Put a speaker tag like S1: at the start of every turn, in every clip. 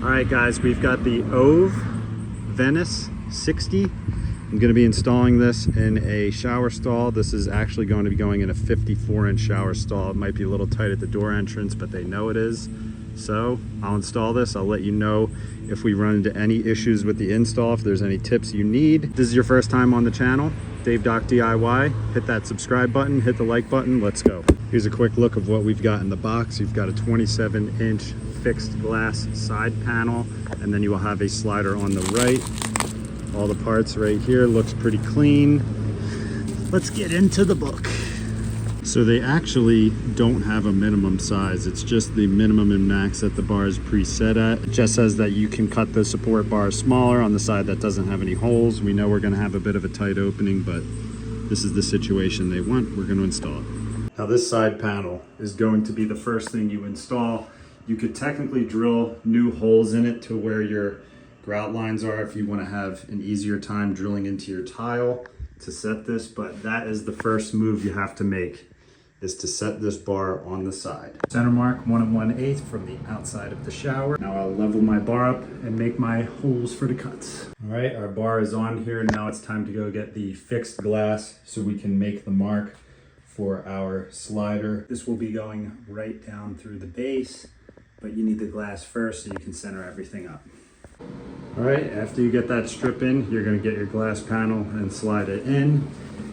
S1: All right guys, we've got the OVE Venice 60. I'm going to be installing this in a shower stall. This is actually going to be going in a 54-inch shower stall. It might be a little tight at the door entrance, but they know it is. So I'll install this. I'll let you know if we run into any issues with the install, if there's any tips you need. If this is your first time on the channel, Dave Doc DIY, hit that subscribe button, hit the like button, let's go. Here's a quick look of what we've got in the box. You've got a 27-inch fixed glass side panel, and then you will have a slider on the right. All the parts right here looks pretty clean. Let's get into the book. So they actually don't have a minimum size. It's just the minimum and max that the bar is preset at. It just says that you can cut the support bar smaller on the side that doesn't have any holes. We know we're gonna have a bit of a tight opening, but this is the situation they want. We're gonna install it. Now this side panel is going to be the first thing you install. You could technically drill new holes in it to where your grout lines are if you want to have an easier time drilling into your tile to set this, but that is the first move you have to make, is to set this bar on the side. Center mark 1 1/8 from the outside of the shower. Now I'll level my bar up and make my holes for the cuts. All right, our bar is on here. Now it's time to go get the fixed glass so we can make the mark for our slider. This will be going right down through the base, but you need the glass first so you can center everything up. All right, after you get that strip in, you're gonna get your glass panel and slide it in,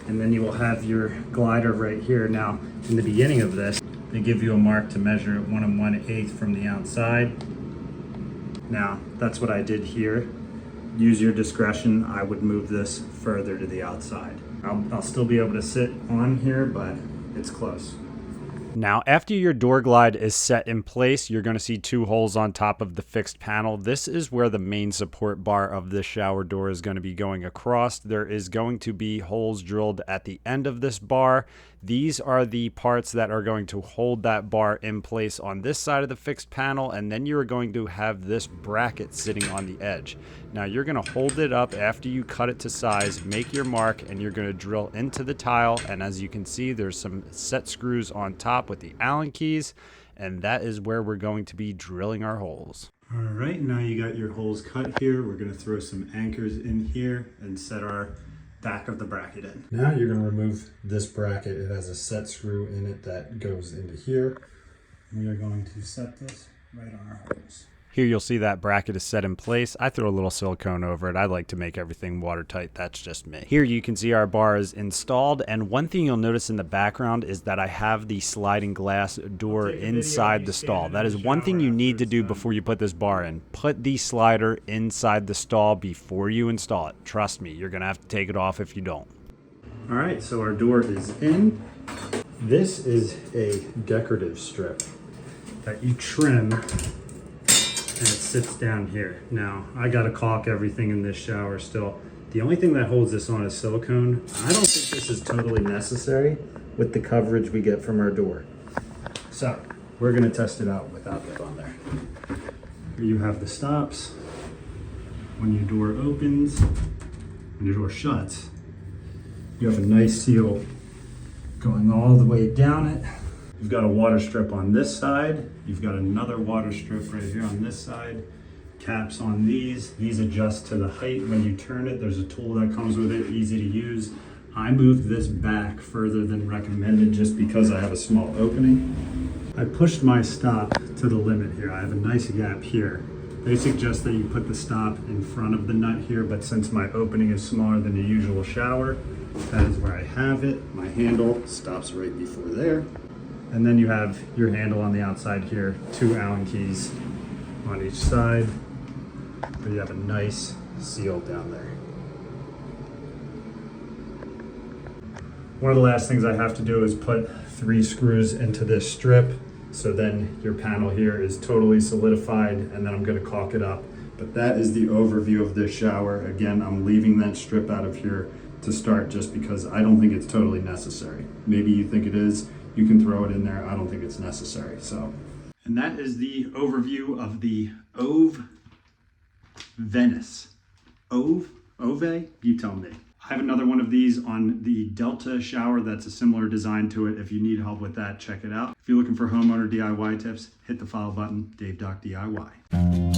S1: and then you will have your glider right here. Now, in the beginning of this, they give you a mark to measure at 1 1/8 from the outside. Now, that's what I did here. Use your discretion. I would move this further to the outside. I'll still be able to sit on here, but it's close. Now, after your door glide is set in place, you're going to see 2 holes on top of the fixed panel. This is where the main support bar of this shower door is going to be going across. There is going to be holes drilled at the end of this bar. These are the parts that are going to hold that bar in place on this side of the fixed panel, and then you're going to have this bracket sitting on the edge. Now you're going to hold it up after you cut it to size, make your mark, and you're going to drill into the tile, and as you can see, there's some set screws on top with the Allen keys, and that is where we're going to be drilling our holes. All right, now you got your holes cut here. We're going to throw some anchors in here and set our back of the bracket in. Now you're going to remove this bracket. It has a set screw in it that goes into here. We are going to set this right on our holes. Here you'll see that bracket is set in place. I throw a little silicone over it. I like to make everything watertight. That's just me. Here you can see our bar is installed, and one thing you'll notice in the background is that I have the sliding glass door inside the stall. That is one thing you need to do before you put this bar in. Put the slider inside the stall before you install it. Trust me, you're gonna have to take it off if you don't. All right, so our door is in. This is a decorative strip that you trim, and it sits down here. Now, I gotta caulk everything in this shower still. The only thing that holds this on is silicone. I don't think this is totally necessary with the coverage we get from our door. So, we're gonna test it out without that on there. Here you have the stops. When your door opens, when your door shuts, you have a nice seal going all the way down it. You've got a water strip on this side. You've got another water strip right here on this side. Caps on these. These adjust to the height when you turn it. There's a tool that comes with it, easy to use. I moved this back further than recommended just because I have a small opening. I pushed my stop to the limit here. I have a nice gap here. They suggest that you put the stop in front of the nut here, but since my opening is smaller than the usual shower, that is where I have it. My handle stops right before there. And then you have your handle on the outside here, 2 Allen keys on each side, but you have a nice seal down there. One of the last things I have to do is put 3 screws into this strip, so then your panel here is totally solidified, and then I'm gonna caulk it up. But that is the overview of this shower. Again, I'm leaving that strip out of here to start just because I don't think it's totally necessary. Maybe you think it is. You can throw it in there. I don't think it's necessary. So, and that is the overview of the OVE Venice. OVE? You tell me. I have another one of these on the Delta shower that's a similar design to it. If you need help with that, check it out. If you're looking for homeowner DIY tips, hit the follow button, Dave Doc DIY.